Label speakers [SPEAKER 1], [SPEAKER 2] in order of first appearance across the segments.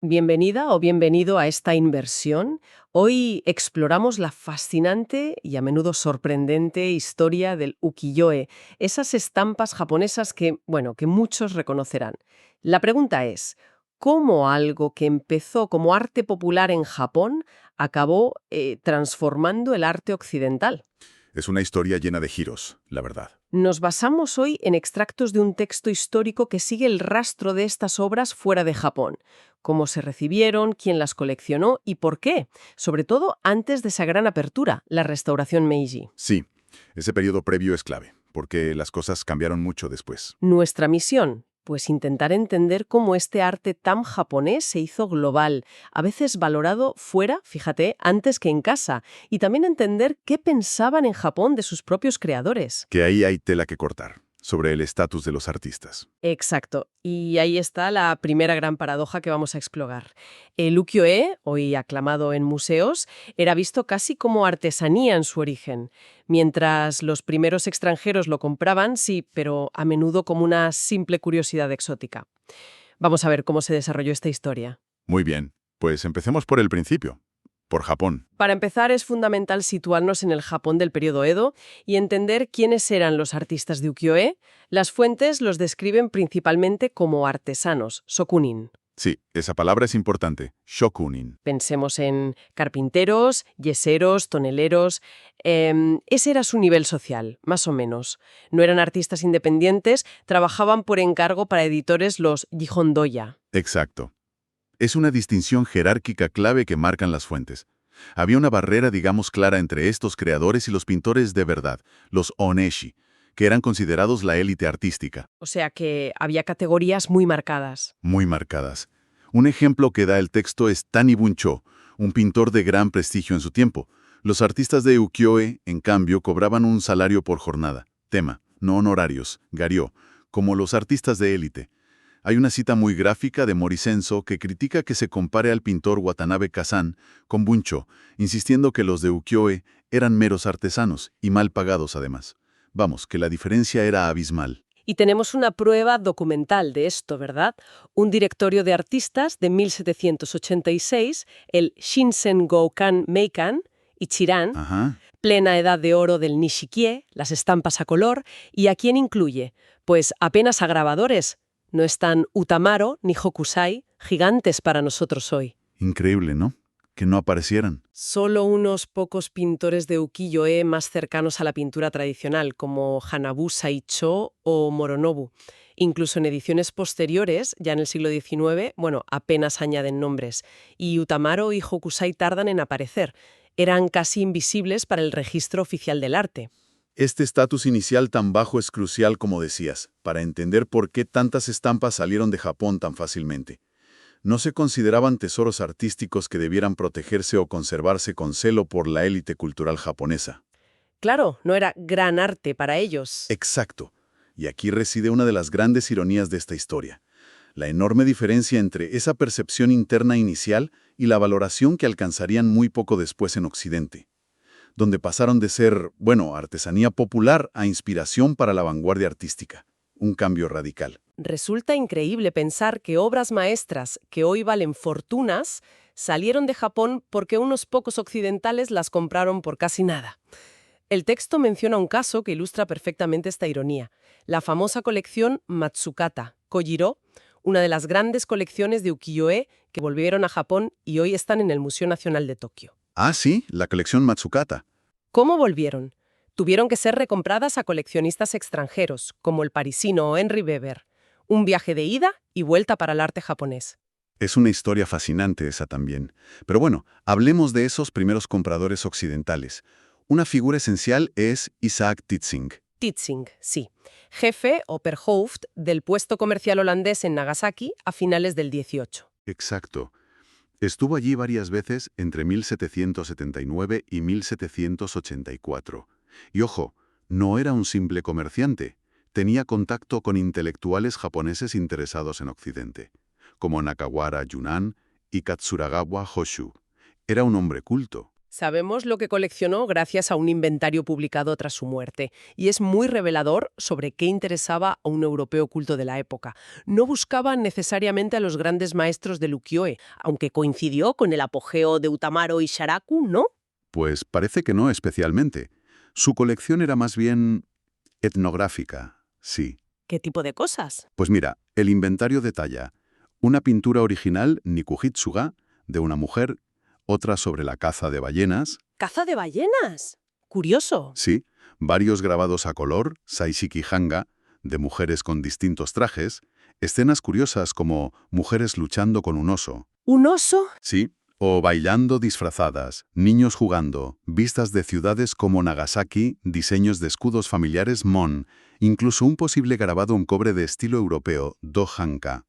[SPEAKER 1] Bienvenida o bienvenido a esta inversión. Hoy exploramos la fascinante y a menudo sorprendente historia del ukiyo-e, esas estampas japonesas que muchos reconocerán. La pregunta es, ¿cómo algo que empezó como arte popular en Japón acabó transformando el arte occidental?
[SPEAKER 2] Es una historia llena de giros, la verdad.
[SPEAKER 1] Nos basamos hoy en extractos de un texto histórico que sigue el rastro de estas obras fuera de Japón. Cómo se recibieron, quién las coleccionó y por qué. Sobre todo antes de esa gran apertura, la restauración Meiji.
[SPEAKER 2] Sí, ese periodo previo es clave, porque las cosas cambiaron mucho después.
[SPEAKER 1] Nuestra misión, pues intentar entender cómo este arte tan japonés se hizo global, a veces valorado fuera, fíjate, antes que en casa, y también entender qué pensaban en Japón de sus propios creadores.
[SPEAKER 2] Que ahí hay tela que cortar, sobre el estatus de los artistas.
[SPEAKER 1] Exacto. Y ahí está la primera gran paradoja que vamos a explorar. El ukiyo-e, hoy aclamado en museos, era visto casi como artesanía en su origen. Mientras los primeros extranjeros lo compraban, sí, pero a menudo como una simple curiosidad exótica. Vamos a ver cómo se desarrolló esta historia.
[SPEAKER 2] Muy bien, pues empecemos por el principio, por Japón.
[SPEAKER 1] Para empezar, es fundamental situarnos en el Japón del periodo Edo y entender quiénes eran los artistas de ukiyo-e. Las fuentes los describen principalmente como artesanos, shokunin.
[SPEAKER 2] Sí, esa palabra es importante, shokunin.
[SPEAKER 1] Pensemos en carpinteros, yeseros, toneleros. Ese era su nivel social, más o menos. No eran artistas independientes, trabajaban por encargo para editores los Jihondoya.
[SPEAKER 2] Exacto. Es una distinción jerárquica clave que marcan las fuentes. Había una barrera, digamos, clara entre estos creadores y los pintores de verdad, los oneshi, que eran considerados la élite artística.
[SPEAKER 1] O sea que había categorías muy marcadas.
[SPEAKER 2] Muy marcadas. Un ejemplo que da el texto es Tani Buncho, un pintor de gran prestigio en su tiempo. Los artistas de ukiyo-e, en cambio, cobraban un salario por jornada, tema, no honorarios, garyō, como los artistas de élite. Hay una cita muy gráfica de Morisenso que critica que se compare al pintor Watanabe Kazan con Buncho, insistiendo que los de ukiyo-e eran meros artesanos y mal pagados además. Vamos, que la diferencia era abismal.
[SPEAKER 1] Y tenemos una prueba documental de esto, ¿verdad? Un directorio de artistas de 1786, el Shinsen-goukan Meikan, Ichiran,
[SPEAKER 2] Ajá.
[SPEAKER 1] plena edad de oro del Nishikie, las estampas a color, ¿y a quién incluye? Pues apenas a grabadores. No están Utamaro ni Hokusai, gigantes para nosotros hoy.
[SPEAKER 2] Increíble, ¿no? Que no aparecieran.
[SPEAKER 1] Solo unos pocos pintores de ukiyo-e más cercanos a la pintura tradicional, como Hanabu Saicho o Moronobu. Incluso en ediciones posteriores, ya en el siglo XIX, apenas añaden nombres. Y Utamaro y Hokusai tardan en aparecer. Eran casi invisibles para el registro oficial del arte.
[SPEAKER 2] Este estatus inicial tan bajo es crucial, como decías, para entender por qué tantas estampas salieron de Japón tan fácilmente. No se consideraban tesoros artísticos que debieran protegerse o conservarse con celo por la élite cultural japonesa.
[SPEAKER 1] Claro, no era gran arte para ellos.
[SPEAKER 2] Exacto. Y aquí reside una de las grandes ironías de esta historia. La enorme diferencia entre esa percepción interna inicial y la valoración que alcanzarían muy poco después en Occidente, donde pasaron de ser, artesanía popular a inspiración para la vanguardia artística. Un cambio radical.
[SPEAKER 1] Resulta increíble pensar que obras maestras que hoy valen fortunas salieron de Japón porque unos pocos occidentales las compraron por casi nada. El texto menciona un caso que ilustra perfectamente esta ironía. La famosa colección Matsukata, Kojiro, una de las grandes colecciones de ukiyo-e que volvieron a Japón y hoy están en el Museo Nacional de Tokio.
[SPEAKER 2] Ah, sí, la colección Matsukata.
[SPEAKER 1] ¿Cómo volvieron? Tuvieron que ser recompradas a coleccionistas extranjeros, como el parisino Henri Weber. Un viaje de ida y vuelta para el arte japonés.
[SPEAKER 2] Es una historia fascinante esa también. Pero bueno, hablemos de esos primeros compradores occidentales. Una figura esencial es Isaac Titsing.
[SPEAKER 1] Titsing, sí. Jefe o Perhoofd del puesto comercial holandés en Nagasaki a finales del 18.
[SPEAKER 2] Exacto. Estuvo allí varias veces entre 1779 y 1784. Y ojo, no era un simple comerciante. Tenía contacto con intelectuales japoneses interesados en Occidente, como Nakawara Yunan y Katsuragawa Hoshu. Era un hombre culto.
[SPEAKER 1] Sabemos lo que coleccionó gracias a un inventario publicado tras su muerte, y es muy revelador sobre qué interesaba a un europeo culto de la época. No buscaba necesariamente a los grandes maestros del ukiyo-e, aunque coincidió con el apogeo de Utamaro y Sharaku, ¿no?
[SPEAKER 2] Pues parece que no especialmente. Su colección era más bien etnográfica, sí.
[SPEAKER 1] ¿Qué tipo de cosas?
[SPEAKER 2] Pues mira, el inventario detalla una pintura original Nikuhitsuga de una mujer, otra sobre la caza de ballenas,
[SPEAKER 1] ¡Caza de ballenas! Curioso.
[SPEAKER 2] sí, varios grabados a color, Saishiki Hanga, de mujeres con distintos trajes, escenas curiosas como mujeres luchando con un oso,
[SPEAKER 1] ¿Un oso?
[SPEAKER 2] sí, o bailando disfrazadas, niños jugando, vistas de ciudades como Nagasaki, diseños de escudos familiares Mon, incluso un posible grabado en cobre de estilo europeo, Do Hanka.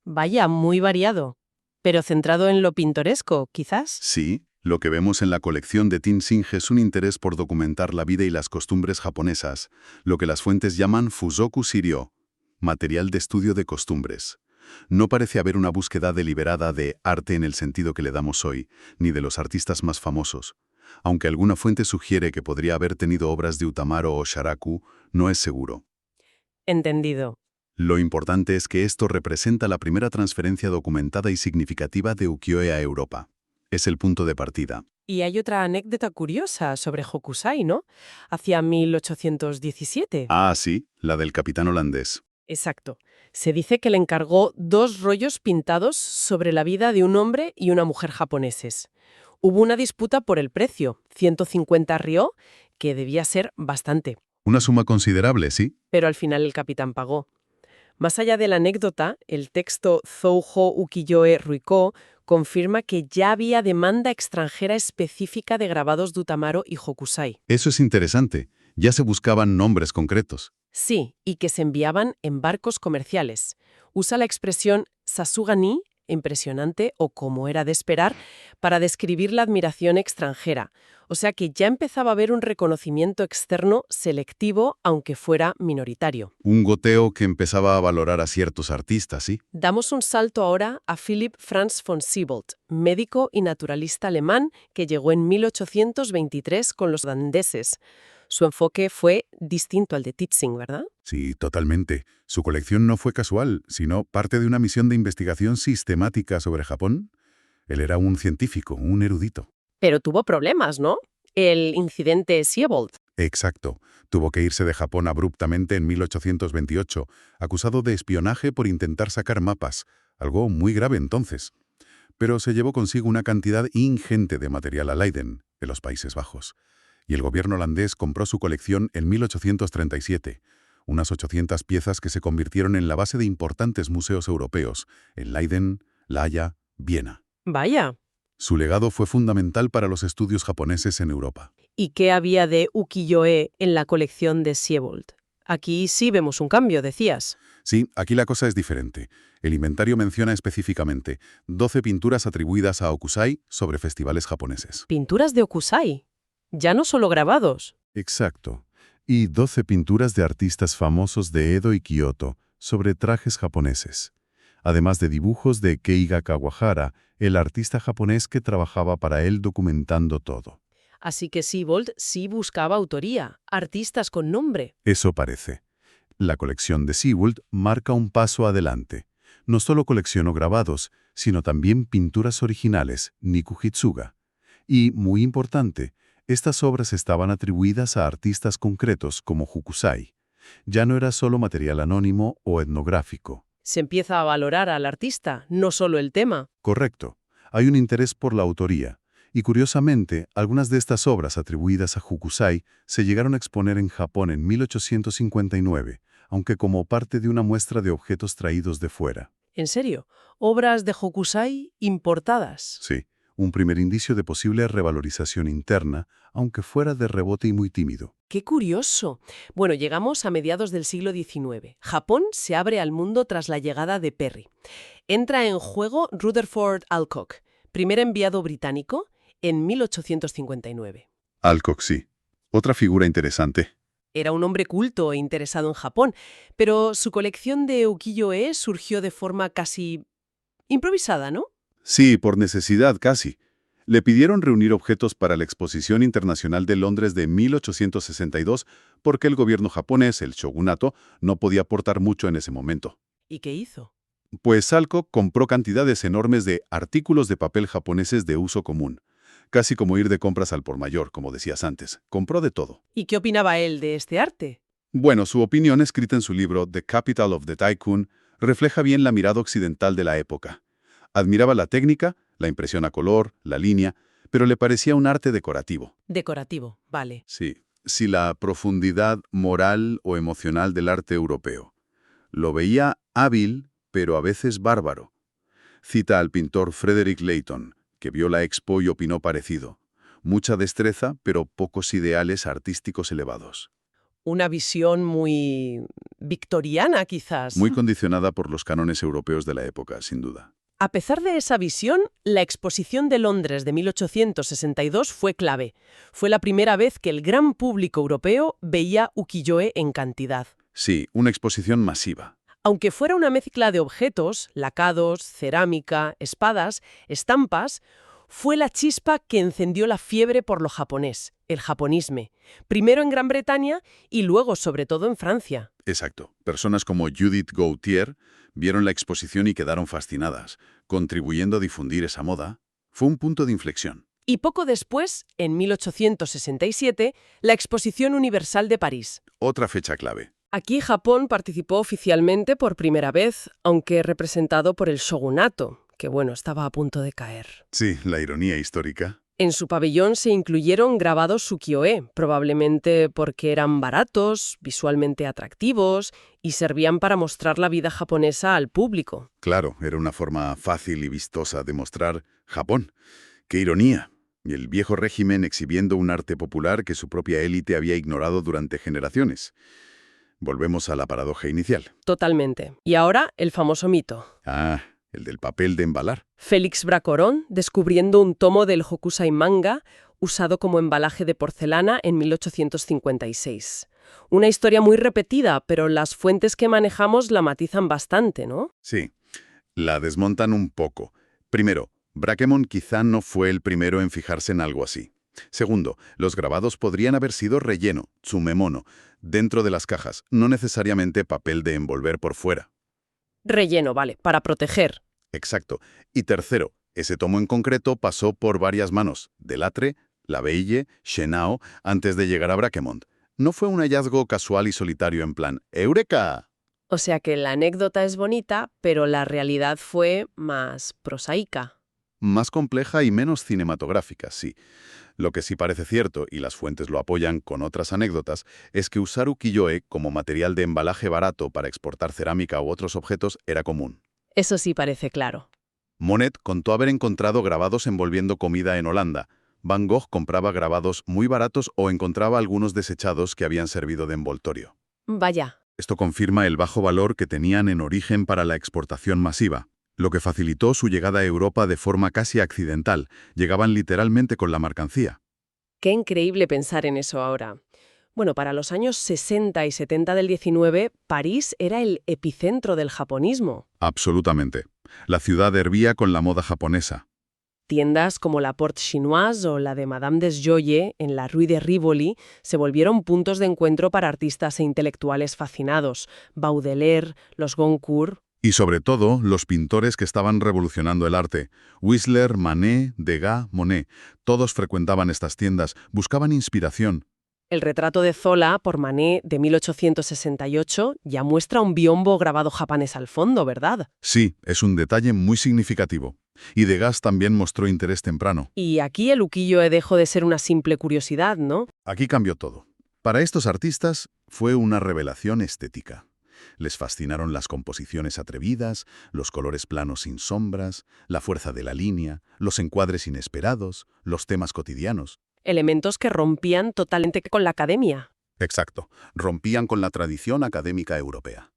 [SPEAKER 1] Vaya, muy variado. Pero centrado en lo pintoresco, quizás.
[SPEAKER 2] Sí, lo que vemos en la colección de Tenzing es un interés por documentar la vida y las costumbres japonesas, lo que las fuentes llaman Fusoku Shiryō, material de estudio de costumbres. No parece haber una búsqueda deliberada de arte en el sentido que le damos hoy, ni de los artistas más famosos. Aunque alguna fuente sugiere que podría haber tenido obras de Utamaro o Sharaku, no es seguro.
[SPEAKER 1] Entendido.
[SPEAKER 2] Lo importante es que esto representa la primera transferencia documentada y significativa de ukiyo-e a Europa. Es el punto de partida.
[SPEAKER 1] Y hay otra anécdota curiosa sobre Hokusai, ¿no? Hacia 1817.
[SPEAKER 2] Ah, sí, la del capitán holandés.
[SPEAKER 1] Exacto. Se dice que le encargó 2 rollos pintados sobre la vida de un hombre y una mujer japoneses. Hubo una disputa por el precio, 150 ryō, que debía ser bastante.
[SPEAKER 2] Una suma considerable, sí.
[SPEAKER 1] Pero al final el capitán pagó. Más allá de la anécdota, el texto Zoujo Ukiyo-e Ruiko confirma que ya había demanda extranjera específica de grabados de Utamaro y Hokusai.
[SPEAKER 2] Eso es interesante. Ya se buscaban nombres concretos.
[SPEAKER 1] Sí, y que se enviaban en barcos comerciales. Usa la expresión Sasuga-ni, impresionante o como era de esperar, para describir la admiración extranjera. O sea que ya empezaba a haber un reconocimiento externo selectivo, aunque fuera minoritario.
[SPEAKER 2] Un goteo que empezaba a valorar a ciertos artistas, ¿sí?
[SPEAKER 1] Damos un salto ahora a Philipp Franz von Siebold, médico y naturalista alemán que llegó en 1823 con los holandeses. Su enfoque fue distinto al de Tenzing, ¿verdad?
[SPEAKER 2] Sí, totalmente. Su colección no fue casual, sino parte de una misión de investigación sistemática sobre Japón. Él era un científico, un erudito.
[SPEAKER 1] Pero tuvo problemas, ¿no? El incidente Siebold.
[SPEAKER 2] Exacto. Tuvo que irse de Japón abruptamente en 1828, acusado de espionaje por intentar sacar mapas, algo muy grave entonces. Pero se llevó consigo una cantidad ingente de material a Leiden, en los Países Bajos. Y el gobierno holandés compró su colección en 1837, unas 800 piezas que se convirtieron en la base de importantes museos europeos, en Leiden, La Haya, Viena.
[SPEAKER 1] Vaya.
[SPEAKER 2] Su legado fue fundamental para los estudios japoneses en Europa.
[SPEAKER 1] ¿Y qué había de ukiyo-e en la colección de Siebold? Aquí sí vemos un cambio, decías.
[SPEAKER 2] Sí, aquí la cosa es diferente. El inventario menciona específicamente 12 pinturas atribuidas a Hokusai sobre festivales japoneses.
[SPEAKER 1] Pinturas de Hokusai. Ya no solo grabados.
[SPEAKER 2] Exacto. Y 12 pinturas de artistas famosos de Edo y Kioto sobre trajes japoneses. Además de dibujos de Keiga Kawahara, el artista japonés que trabajaba para él documentando todo.
[SPEAKER 1] Así que Siebold sí buscaba autoría, artistas con nombre.
[SPEAKER 2] Eso parece. La colección de Siebold marca un paso adelante. No solo coleccionó grabados, sino también pinturas originales, Nikuhitsuga. Y, muy importante, estas obras estaban atribuidas a artistas concretos como Hokusai. Ya no era solo material anónimo o etnográfico.
[SPEAKER 1] Se empieza a valorar al artista, no solo el tema.
[SPEAKER 2] Correcto. Hay un interés por la autoría. Y curiosamente, algunas de estas obras atribuidas a Hokusai se llegaron a exponer en Japón en 1859, aunque como parte de una muestra de objetos traídos de fuera.
[SPEAKER 1] ¿En serio? ¿Obras de Hokusai importadas?
[SPEAKER 2] Sí, un primer indicio de posible revalorización interna, aunque fuera de rebote y muy tímido.
[SPEAKER 1] ¡Qué curioso! Bueno, llegamos a mediados del siglo XIX. Japón se abre al mundo tras la llegada de Perry. Entra en juego Rutherford Alcock, primer enviado británico, en 1859.
[SPEAKER 2] Alcock, sí. Otra figura interesante.
[SPEAKER 1] Era un hombre culto e interesado en Japón, pero su colección de ukiyo-e surgió de forma casi improvisada, ¿no?
[SPEAKER 2] Sí, por necesidad casi. Le pidieron reunir objetos para la Exposición Internacional de Londres de 1862 porque el gobierno japonés, el shogunato, no podía aportar mucho en ese momento.
[SPEAKER 1] ¿Y qué hizo?
[SPEAKER 2] Pues Salco compró cantidades enormes de artículos de papel japoneses de uso común. Casi como ir de compras al por mayor, como decías antes. Compró de todo.
[SPEAKER 1] ¿Y qué opinaba él de este arte?
[SPEAKER 2] Bueno, su opinión, escrita en su libro The Capital of the Tycoon, refleja bien la mirada occidental de la época. Admiraba la técnica, la impresión a color, la línea, pero le parecía un arte decorativo.
[SPEAKER 1] Decorativo, vale.
[SPEAKER 2] Sí, la profundidad moral o emocional del arte europeo. Lo veía hábil, pero a veces bárbaro. Cita al pintor Frederick Leighton, que vio la expo y opinó parecido. Mucha destreza, pero pocos ideales artísticos elevados.
[SPEAKER 1] Una visión muy victoriana, quizás.
[SPEAKER 2] Muy condicionada por los cánones europeos de la época, sin duda.
[SPEAKER 1] A pesar de esa visión, la Exposición de Londres de 1862 fue clave. Fue la primera vez que el gran público europeo veía ukiyo-e en cantidad.
[SPEAKER 2] Sí, una exposición masiva.
[SPEAKER 1] Aunque fuera una mezcla de objetos, lacados, cerámica, espadas, estampas, fue la chispa que encendió la fiebre por lo japonés, el japonisme, primero en Gran Bretaña y luego, sobre todo, en Francia.
[SPEAKER 2] Exacto. Personas como Judith Gautier vieron la exposición y quedaron fascinadas, contribuyendo a difundir esa moda. Fue un punto de inflexión.
[SPEAKER 1] Y poco después, en 1867, la Exposición Universal de París.
[SPEAKER 2] Otra fecha clave.
[SPEAKER 1] Aquí Japón participó oficialmente por primera vez, aunque representado por el shogunato, que estaba a punto de caer.
[SPEAKER 2] Sí, la ironía histórica.
[SPEAKER 1] En su pabellón se incluyeron grabados ukiyo-e, probablemente porque eran baratos, visualmente atractivos y servían para mostrar la vida japonesa al público.
[SPEAKER 2] Claro, era una forma fácil y vistosa de mostrar Japón. ¡Qué ironía! Y el viejo régimen exhibiendo un arte popular que su propia élite había ignorado durante generaciones. Volvemos a la paradoja inicial.
[SPEAKER 1] Totalmente. Y ahora el famoso mito.
[SPEAKER 2] El del papel de embalar.
[SPEAKER 1] Félix Bracorón descubriendo un tomo del Hokusai manga usado como embalaje de porcelana en 1856. Una historia muy repetida, pero las fuentes que manejamos la matizan bastante, ¿no?
[SPEAKER 2] Sí, la desmontan un poco. Primero, Braquemon quizá no fue el primero en fijarse en algo así. Segundo, los grabados podrían haber sido relleno, tsumemono, dentro de las cajas, no necesariamente papel de envolver por fuera.
[SPEAKER 1] Relleno, vale, para proteger.
[SPEAKER 2] Exacto. Y tercero, ese tomo en concreto pasó por varias manos, Delattre, Laveille, Shenao, antes de llegar a Braquemont. No fue un hallazgo casual y solitario en plan ¡Eureka!
[SPEAKER 1] O sea que la anécdota es bonita, pero la realidad fue más prosaica.
[SPEAKER 2] Más compleja y menos cinematográfica, sí. Lo que sí parece cierto, y las fuentes lo apoyan con otras anécdotas, es que usar ukiyo-e como material de embalaje barato para exportar cerámica u otros objetos era común.
[SPEAKER 1] Eso sí parece claro.
[SPEAKER 2] Monet contó haber encontrado grabados envolviendo comida en Holanda. Van Gogh compraba grabados muy baratos o encontraba algunos desechados que habían servido de envoltorio.
[SPEAKER 1] Vaya.
[SPEAKER 2] Esto confirma el bajo valor que tenían en origen para la exportación masiva, lo que facilitó su llegada a Europa de forma casi accidental. Llegaban literalmente con la mercancía.
[SPEAKER 1] Qué increíble pensar en eso ahora. Para los años 60 y 70 del 19, París era el epicentro del japonismo.
[SPEAKER 2] Absolutamente. La ciudad hervía con la moda japonesa.
[SPEAKER 1] Tiendas como la Porte Chinoise o la de Madame Desjoye en la Rue de Rivoli se volvieron puntos de encuentro para artistas e intelectuales fascinados. Baudelaire, los Goncourt.
[SPEAKER 2] Y sobre todo, los pintores que estaban revolucionando el arte. Whistler, Manet, Degas, Monet. Todos frecuentaban estas tiendas, buscaban inspiración.
[SPEAKER 1] El retrato de Zola, por Manet, de 1868, ya muestra un biombo grabado japonés al fondo, ¿verdad?
[SPEAKER 2] Sí, es un detalle muy significativo. Y Degas también mostró interés temprano.
[SPEAKER 1] Y aquí el ukiyo-e dejó de ser una simple curiosidad, ¿no?
[SPEAKER 2] Aquí cambió todo. Para estos artistas fue una revelación estética. Les fascinaron las composiciones atrevidas, los colores planos sin sombras, la fuerza de la línea, los encuadres inesperados, los temas cotidianos.
[SPEAKER 1] Elementos que rompían totalmente con la academia.
[SPEAKER 2] Exacto, rompían con la tradición académica europea.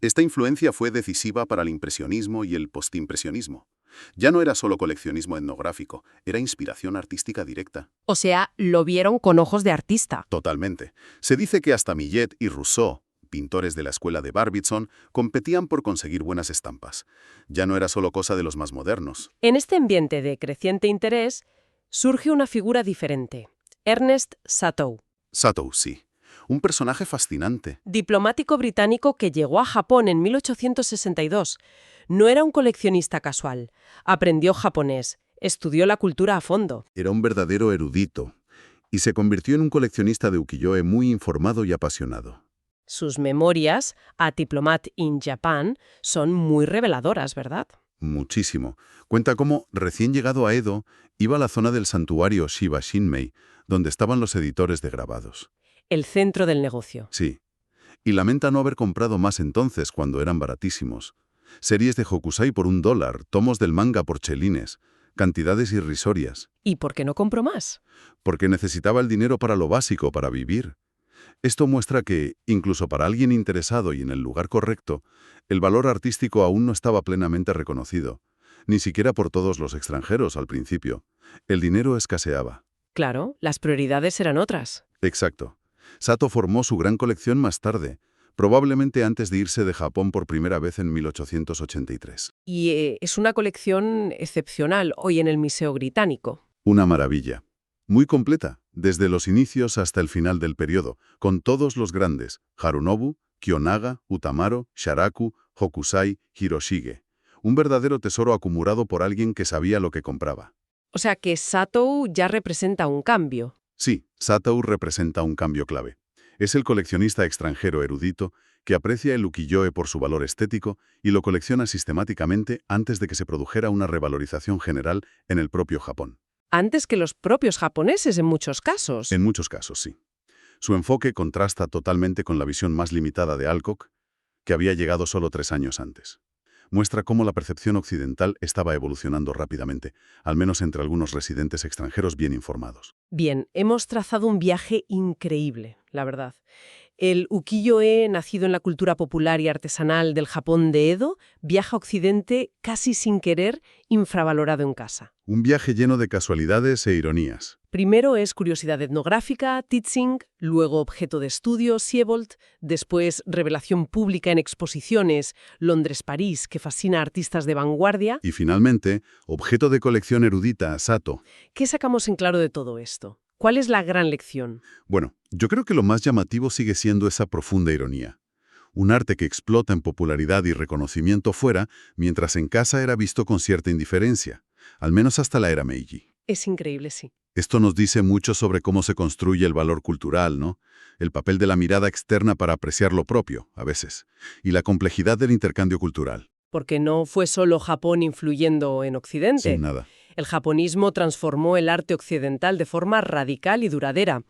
[SPEAKER 2] Esta influencia fue decisiva para el impresionismo y el postimpresionismo. Ya no era solo coleccionismo etnográfico, era inspiración artística directa.
[SPEAKER 1] O sea, lo vieron con ojos de artista.
[SPEAKER 2] Totalmente. Se dice que hasta Millet y Rousseau, pintores de la escuela de Barbizon, competían por conseguir buenas estampas. Ya no era solo cosa de los más modernos.
[SPEAKER 1] En este ambiente de creciente interés, surge una figura diferente, Ernest Satow,
[SPEAKER 2] Satow, sí. Un personaje fascinante.
[SPEAKER 1] diplomático británico que llegó a Japón en 1862. No era un coleccionista casual. Aprendió japonés, estudió la cultura a fondo.
[SPEAKER 2] Era un verdadero erudito y se convirtió en un coleccionista de ukiyo-e muy informado y apasionado.
[SPEAKER 1] Sus memorias, A Diplomat in Japan, son muy reveladoras, ¿verdad?
[SPEAKER 2] Muchísimo. Cuenta cómo, recién llegado a Edo, iba a la zona del santuario Shiba Shinmei, donde estaban los editores de grabados.
[SPEAKER 1] El centro del negocio.
[SPEAKER 2] Sí. Y lamenta no haber comprado más entonces, cuando eran baratísimos. Series de Hokusai por $1, tomos del manga por chelines, cantidades irrisorias.
[SPEAKER 1] ¿Y por qué no compró más?
[SPEAKER 2] Porque necesitaba el dinero para lo básico, para vivir. Esto muestra que, incluso para alguien interesado y en el lugar correcto, el valor artístico aún no estaba plenamente reconocido, ni siquiera por todos los extranjeros al principio. El dinero escaseaba.
[SPEAKER 1] Claro, las prioridades eran otras.
[SPEAKER 2] Exacto. Sato formó su gran colección más tarde, probablemente antes de irse de Japón por primera vez en 1883.
[SPEAKER 1] Y es una colección excepcional hoy en el Museo Británico.
[SPEAKER 2] Una maravilla. Muy completa, desde los inicios hasta el final del periodo, con todos los grandes, Harunobu, Kiyonaga, Utamaro, Sharaku, Hokusai, Hiroshige. Un verdadero tesoro acumulado por alguien que sabía lo que compraba.
[SPEAKER 1] O sea que Satow ya representa un cambio.
[SPEAKER 2] Sí, Satow representa un cambio clave. Es el coleccionista extranjero erudito que aprecia el ukiyo-e por su valor estético y lo colecciona sistemáticamente antes de que se produjera una revalorización general en el propio Japón.
[SPEAKER 1] Antes que los propios japoneses en muchos casos.
[SPEAKER 2] En muchos casos, sí. Su enfoque contrasta totalmente con la visión más limitada de Alcock, que había llegado solo 3 años antes. Muestra cómo la percepción occidental estaba evolucionando rápidamente, al menos entre algunos residentes extranjeros bien informados.
[SPEAKER 1] Bien, hemos trazado un viaje increíble, la verdad. El ukiyo-e, nacido en la cultura popular y artesanal del Japón de Edo, viaja a Occidente casi sin querer, infravalorado en casa.
[SPEAKER 2] Un viaje lleno de casualidades e ironías.
[SPEAKER 1] Primero es curiosidad etnográfica, teaching, luego objeto de estudio, Siebold, después revelación pública en exposiciones, Londres-París, que fascina a artistas de vanguardia.
[SPEAKER 2] Y finalmente, objeto de colección erudita, Sato.
[SPEAKER 1] ¿Qué sacamos en claro de todo esto? ¿Cuál es la gran lección?
[SPEAKER 2] Bueno, yo creo que lo más llamativo sigue siendo esa profunda ironía. Un arte que explota en popularidad y reconocimiento fuera, mientras en casa era visto con cierta indiferencia, al menos hasta la era Meiji.
[SPEAKER 1] Es increíble, sí.
[SPEAKER 2] Esto nos dice mucho sobre cómo se construye el valor cultural, ¿no? El papel de la mirada externa para apreciar lo propio, a veces, y la complejidad del intercambio cultural.
[SPEAKER 1] Porque no fue solo Japón influyendo en Occidente.
[SPEAKER 2] Sin nada.
[SPEAKER 1] El japonismo transformó el arte occidental de forma radical y duradera.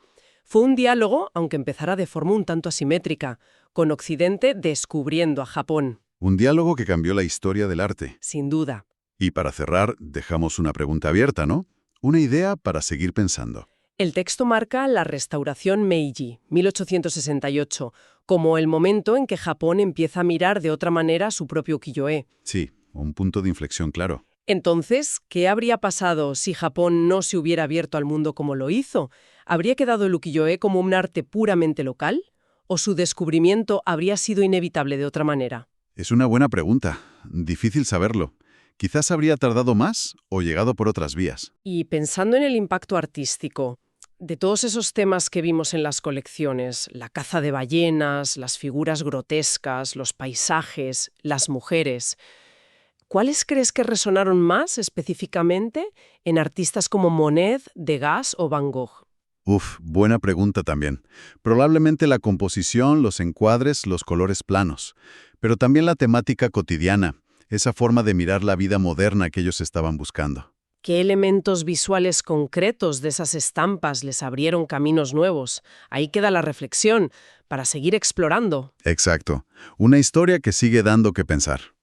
[SPEAKER 1] Fue un diálogo, aunque empezara de forma un tanto asimétrica, con Occidente descubriendo a Japón.
[SPEAKER 2] Un diálogo que cambió la historia del arte.
[SPEAKER 1] Sin duda.
[SPEAKER 2] Y para cerrar, dejamos una pregunta abierta, ¿no? Una idea para seguir pensando.
[SPEAKER 1] El texto marca la restauración Meiji, 1868, como el momento en que Japón empieza a mirar de otra manera su propio ukiyo-e.
[SPEAKER 2] Sí, un punto de inflexión claro.
[SPEAKER 1] Entonces, ¿qué habría pasado si Japón no se hubiera abierto al mundo como lo hizo? ¿Habría quedado el ukiyo-e como un arte puramente local? ¿O su descubrimiento habría sido inevitable de otra manera?
[SPEAKER 2] Es una buena pregunta. Difícil saberlo. Quizás habría tardado más o llegado por otras vías.
[SPEAKER 1] Y pensando en el impacto artístico, de todos esos temas que vimos en las colecciones, la caza de ballenas, las figuras grotescas, los paisajes, las mujeres, ¿cuáles crees que resonaron más específicamente en artistas como Monet, Degas o Van Gogh?
[SPEAKER 2] Buena pregunta también. Probablemente la composición, los encuadres, los colores planos, pero también la temática cotidiana, esa forma de mirar la vida moderna que ellos estaban buscando.
[SPEAKER 1] ¿Qué elementos visuales concretos de esas estampas les abrieron caminos nuevos? Ahí queda la reflexión, para seguir explorando.
[SPEAKER 2] Exacto. Una historia que sigue dando que pensar.